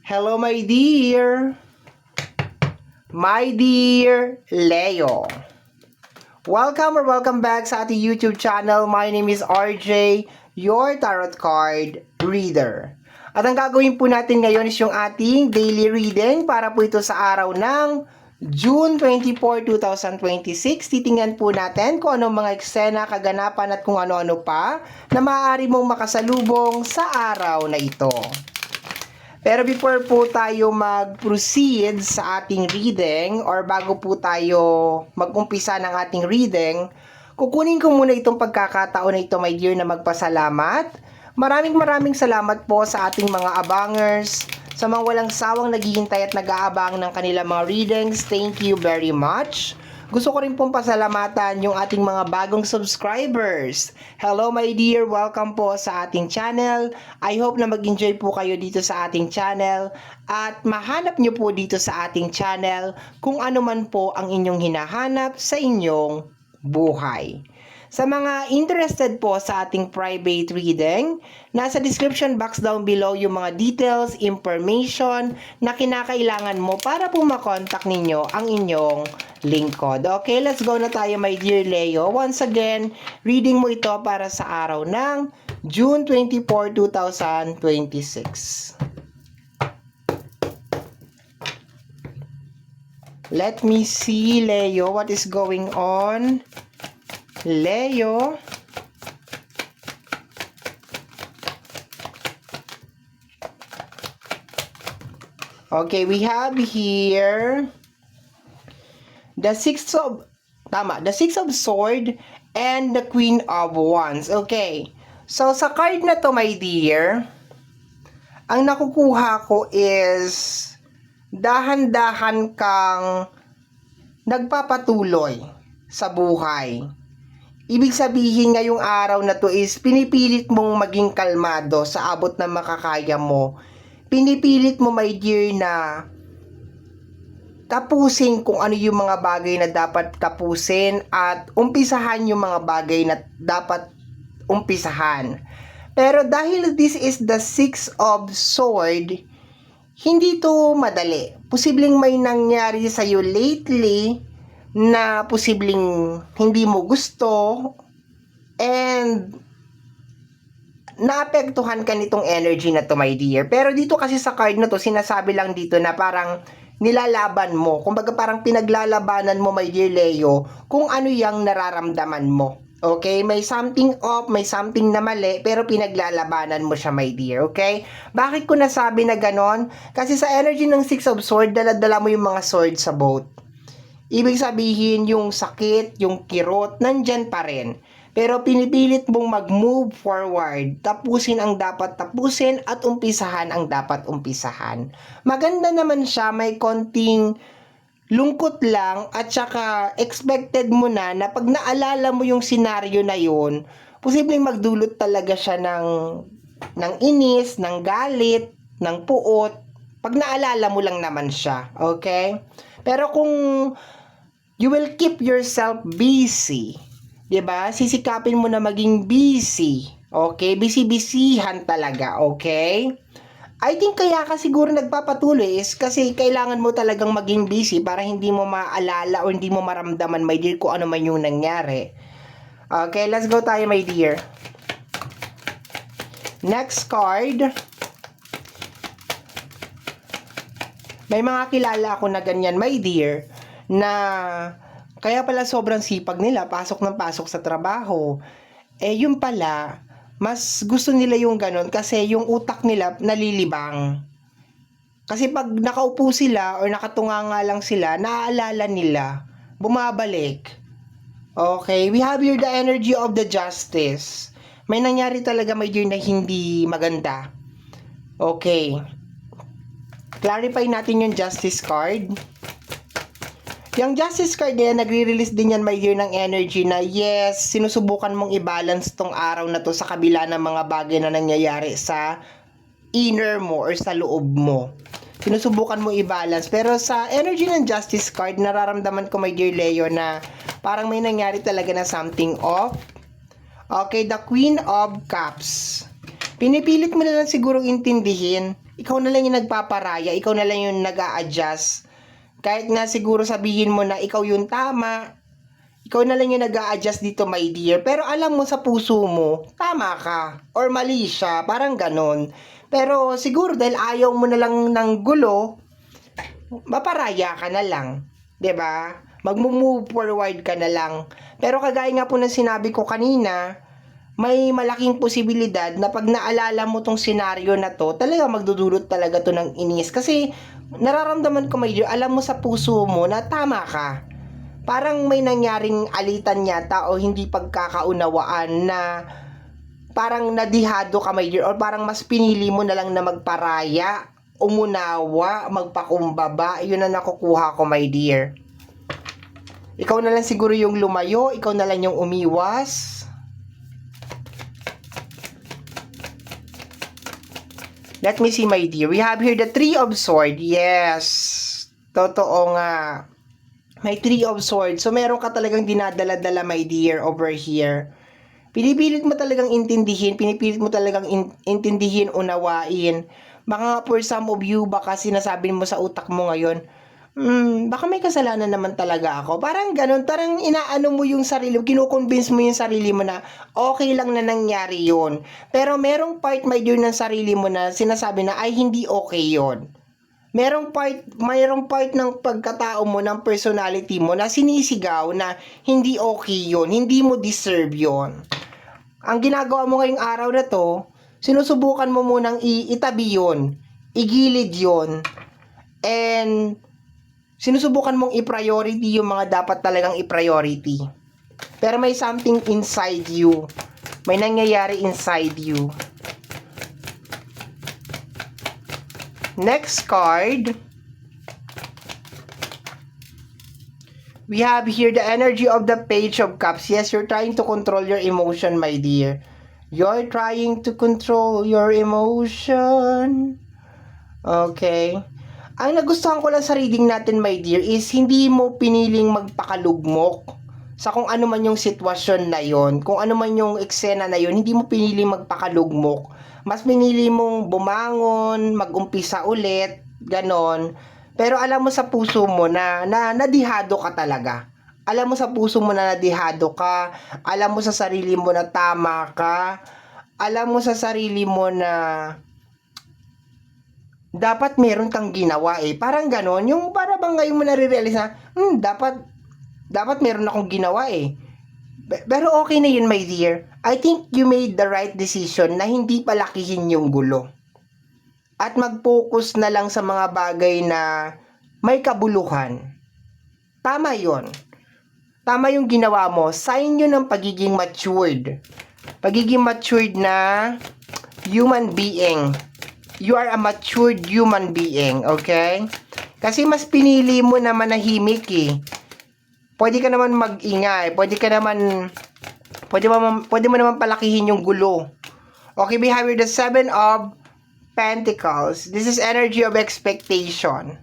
Hello, my dear Leo. Welcome back sa ating YouTube channel. My name is RJ, your tarot card reader. At ang gagawin po natin ngayon is yung ating daily reading para po ito sa araw ng June 24, 2026. Titingnan po natin kung anong mga eksena, kaganapan at kung ano-ano pa na maaari mong makasalubong sa araw na ito. Pero before po tayo mag-proceed sa ating reading or bago po tayo mag-umpisa ng ating reading, kukunin ko muna itong pagkakataon na ito, my dear, na magpasalamat. Maraming salamat po sa ating mga abangers, sa mga walang sawang naghihintay at nag-aabang ng kanilang mga readings. Thank you very much. Gusto ko rin pong pasalamatan yung ating mga bagong subscribers. Hello my dear, welcome po sa ating channel. I hope na mag-enjoy po kayo dito sa ating channel at mahanap nyo po dito sa ating channel kung ano man po ang inyong hinahanap sa inyong buhay. Sa mga interested po sa ating private reading, nasa description box down below yung mga details, information na kinakailangan mo para po makontak ninyo ang inyong lingkod. Okay, let's go na tayo my dear Leo. Once again, reading mo ito para sa araw ng June 24, 2026. Let me see, Leo, what is going on? Leo. Okay, we have here the Six of Sword and the Queen of Wands. Okay. So sa card na to, my dear, ang nakukuha ko is dahan-dahan kang nagpapatuloy sa buhay. Ibig sabihin ngayong araw na to is pinipilit mong maging kalmado sa abot na makakaya mo. Pinipilit mo, my dear, na tapusin kung ano yung mga bagay na dapat tapusin at umpisahan yung mga bagay na dapat umpisahan. Pero dahil this is the Six of Sword, hindi to madali. Posibleng may nangyari sa'yo lately na posibleng hindi mo gusto and naapektuhan ka nitong energy na to, my dear. Pero dito kasi sa card na to, sinasabi lang dito na parang nilalaban mo. Kumbaga parang pinaglalabanan mo, my dear Leo, kung ano yung nararamdaman mo. Okay? May something off, may something na mali, pero pinaglalabanan mo siya, my dear. Okay? Bakit ko nasabi na ganon? Kasi sa energy ng Six of Sword, dala-dala mo yung mga sword sa boat. Ibig sabihin, yung sakit, yung kirot, nandyan pa rin. Pero pinipilit mong mag-move forward, tapusin ang dapat tapusin at umpisahan ang dapat umpisahan. Maganda naman siya, may konting lungkot lang at saka expected mo na pag naalala mo yung senaryo na yun, posibleng magdulot talaga siya ng inis, ng galit, ng puot. Pag naalala mo lang naman siya, okay? Pero kung you will keep yourself busy, diba? Sisikapin mo na maging busy. Okay? Busy-busyhan talaga. Okay? I think kaya ka siguro nagpapatuloy is kasi kailangan mo talagang maging busy para hindi mo maalala o hindi mo maramdaman, my dear, kung ano man yung nangyari. Okay? Let's go tayo, my dear. Next card. May mga kilala ako na ganyan, my dear, na kaya pala sobrang sipag nila, pasok ng pasok sa trabaho. Yun pala, mas gusto nila yung ganon kasi yung utak nila nalilibang. Kasi pag nakaupo sila or nakatunganga lang sila, naaalala nila, bumabalik. Okay, we have here the energy of the Justice. May nangyari talaga, my dear, na hindi maganda. Okay. Clarify natin yung Justice card. Yung Justice card niya, nagre-release din yan, my dear, ng energy na yes, sinusubukan mong i-balance tong araw na to sa kabila ng mga bagay na nangyayari sa inner mo or sa loob mo. Sinusubukan mo i-balance. Pero sa energy ng Justice card, nararamdaman ko, my dear Leo, na parang may nangyari talaga na something off. Okay, the Queen of Cups. Pinipilit mo na lang siguro intindihin ikaw na lang yung nagpaparaya, ikaw na lang yung nag-a-adjust. Kahit na siguro sabihin mo na ikaw yung tama, ikaw na lang yung nag-a-adjust dito, my dear. Pero alam mo sa puso mo, tama ka. Or mali siya, parang ganon. Pero siguro dahil ayaw mo na lang ng gulo, maparaya ka na lang. 'Di ba? Mag-move forward ka na lang. Pero kagaya nga po ng sinabi ko kanina, may malaking posibilidad na pag naalala mo tong senaryo na to, talaga magdudulot talaga to ng inis. Kasi nararamdaman ko, my dear, alam mo sa puso mo na tama ka. Parang may nangyaring alitan yata o hindi pagkakaunawaan na parang nadihado ka, my dear, or parang mas pinili mo na lang na magparaya, umunawa, magpakumbaba. Yun ang nakukuha ko, my dear. Ikaw na lang siguro yung lumayo, ikaw na lang yung umiwas. Let me see, my dear. We have here the Three of Swords. Yes. Totoo nga. May Three of Swords. So, meron ka talagang dinadala-dala, my dear, over here. Pinipilit mo talagang intindihin. Pinipilit mo talagang intindihin, unawain. Baka for some of you, baka sinasabi mo sa utak mo ngayon, baka may kasalanan naman talaga ako. Parang ganun, parang inaano mo yung sarili mo, kinukonvince mo yung sarili mo na okay lang na nangyari yun. Pero merong part, my dear, ng sarili mo na sinasabi na ay hindi okay yun. Merong part ng pagkatao mo, ng personality mo na sinisigaw na hindi okay yun, hindi mo deserve yun. Ang ginagawa mo ngayong araw na to, sinusubukan mo munang itabi yun, igilid yun, and sinusubukan mong i-priority yung mga dapat talagang i-priority. Pero may something inside you. May nangyayari inside you. Next card. We have here the energy of the Page of Cups. Yes, you're trying to control your emotion, my dear. You're trying to control your emotion. Okay. Ang nagustuhan ko lang sa reading natin, my dear, is hindi mo piniling magpakalugmok sa kung ano man yung sitwasyon na yon, kung ano man yung eksena na yon, hindi mo piniling magpakalugmok. Mas pinili mong bumangon, mag-umpisa ulit, ganon. Pero alam mo sa puso mo na nadihado ka talaga. Alam mo sa puso mo na nadihado ka. Alam mo sa sarili mo na tama ka. Alam mo sa sarili mo na dapat meron kang ginawa eh. Parang ganon. Yung para bang ngayon mo nare-realize na, dapat meron akong ginawa eh. Pero okay na yun, my dear. I think you made the right decision na hindi palakihin yung gulo. At mag-focus na lang sa mga bagay na may kabuluhan. Tama yun. Tama yung ginawa mo. Sign yun ng pagiging matured. Pagiging matured na human being. You are a matured human being, okay? Kasi mas pinili mo na manahimik eh. Pwede ka naman mag-ingay, pwede mo naman palakihin yung gulo. Okay, we have here the Seven of Pentacles. This is energy of expectation.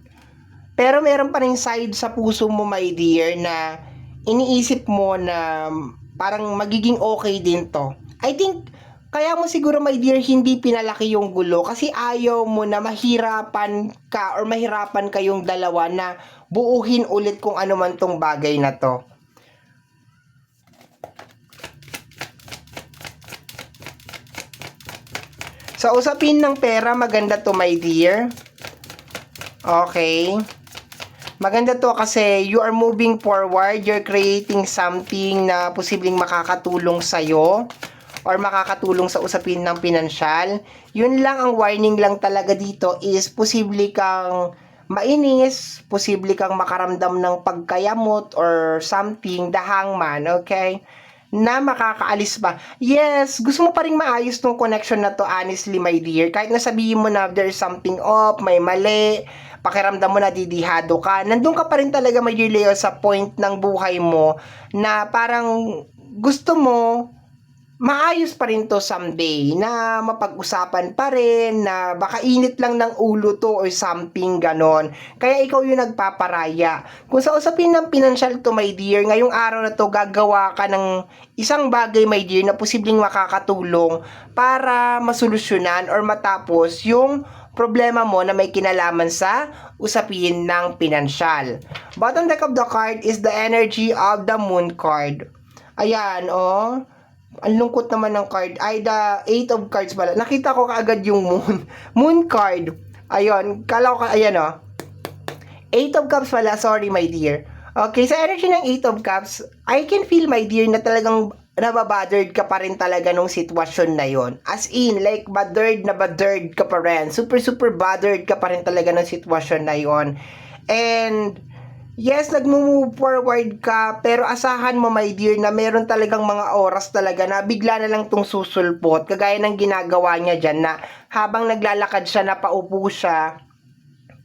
Pero meron pa rin side sa puso mo, my dear, na iniisip mo na parang magiging okay din to. I think kaya mo siguro, my dear, hindi pinalaki yung gulo kasi ayaw mo na mahirapan ka or mahirapan kayong dalawa na buuhin ulit kung ano man tong bagay na to. Sa usapin ng pera, maganda to, my dear. Okay. Maganda to kasi you are moving forward, you're creating something na posibleng makakatulong sa'yo or makakatulong sa usapin ng pinansyal. Yun lang ang warning lang talaga dito is posible kang mainis, posible kang makaramdam ng pagkayamot or something, the hangman, okay? Na makakaalis ba? Yes, gusto mo pa rin maayos tong connection na to, honestly, my dear. Kahit nasabihin mo na there's something off, may mali, pakiramdam mo na didihado ka, nandun ka pa rin talaga, my dear Leo, sa point ng buhay mo na parang gusto mo maayos pa rin to someday, na mapag-usapan pa rin, na baka init lang ng ulo to or something ganon. Kaya ikaw yung nagpaparaya. Kung sa usapin ng financial to, my dear, ngayong araw na to, gagawa ka ng isang bagay, my dear, na posibleng makakatulong para masolusyonan or matapos yung problema mo na may kinalaman sa usapin ng pinansyal. Bottom deck of the card is the energy of the moon card. Ayan, oh. Ang lungkot naman ng card. Ay, the 8 of cards pala. Nakita ko kaagad yung moon. Moon card. Ayun. Kala ko, ayan o. 8 of cups pala. Sorry, my dear. Okay, sa energy ng 8 of cups, I can feel, my dear, na talagang nababothered ka pa rin talaga nung sitwasyon na yon. As in, like, bothered ka pa rin. Super, super bothered ka pa rin talaga ng sitwasyon na yon. And yes, nagmo-move forward ka, pero asahan mo, my dear, na meron talagang mga oras talaga na bigla na lang tong susulpot, kagaya ng ginagawa niya dyan, na habang naglalakad siya, napaupo siya,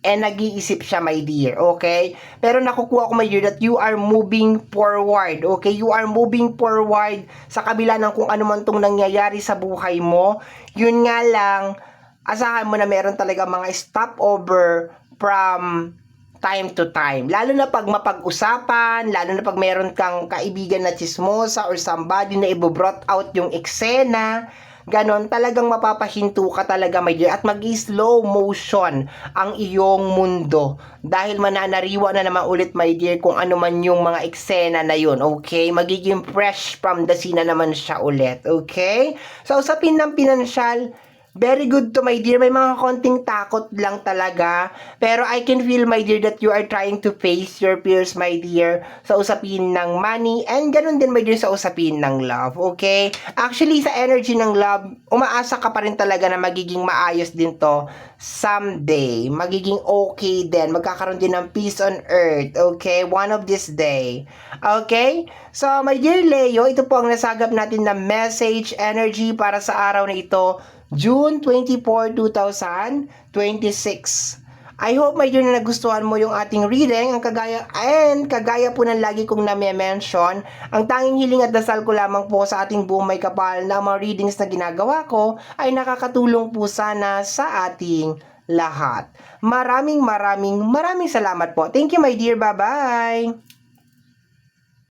and nag-iisip siya, my dear, okay? Pero nakukuha ko, my dear, that you are moving forward, okay? You are moving forward sa kabila ng kung ano man tong nangyayari sa buhay mo. Yun nga lang, asahan mo na meron talaga mga stopover from time to time. Lalo na pag mapag-usapan, lalo na pag meron kang kaibigan na chismosa or somebody na i-brought out yung eksena, ganon, talagang mapapahinto ka talaga, my dear, at mag-slow motion ang iyong mundo. Dahil mananariwa na naman ulit, my dear, kung ano man yung mga eksena na yun, okay? Magiging fresh from the scene na naman siya ulit, okay? So, usapin ng pinansyal, very good to, my dear. May mga konting takot lang talaga. Pero I can feel, my dear, that you are trying to face your fears, my dear, sa usapin ng money. And ganun din, my dear, sa usapin ng love. Okay? Actually, sa energy ng love, umaasa ka pa rin talaga na magiging maayos din to someday. Magiging okay din. Magkakaroon din ng peace on earth. Okay? One of this day. Okay? So, my dear Leo, ito po ang nasagap natin na message energy para sa araw na ito, June 24, 2026. I hope, my dear, na nagustuhan mo yung ating reading. Kagaya po ng lagi kong name-mention, ang tanging hiling at dasal ko lamang po sa ating buong may kapal na mga readings na ginagawa ko ay nakakatulong po sana sa ating lahat. Maraming salamat po. Thank you, my dear. Bye-bye!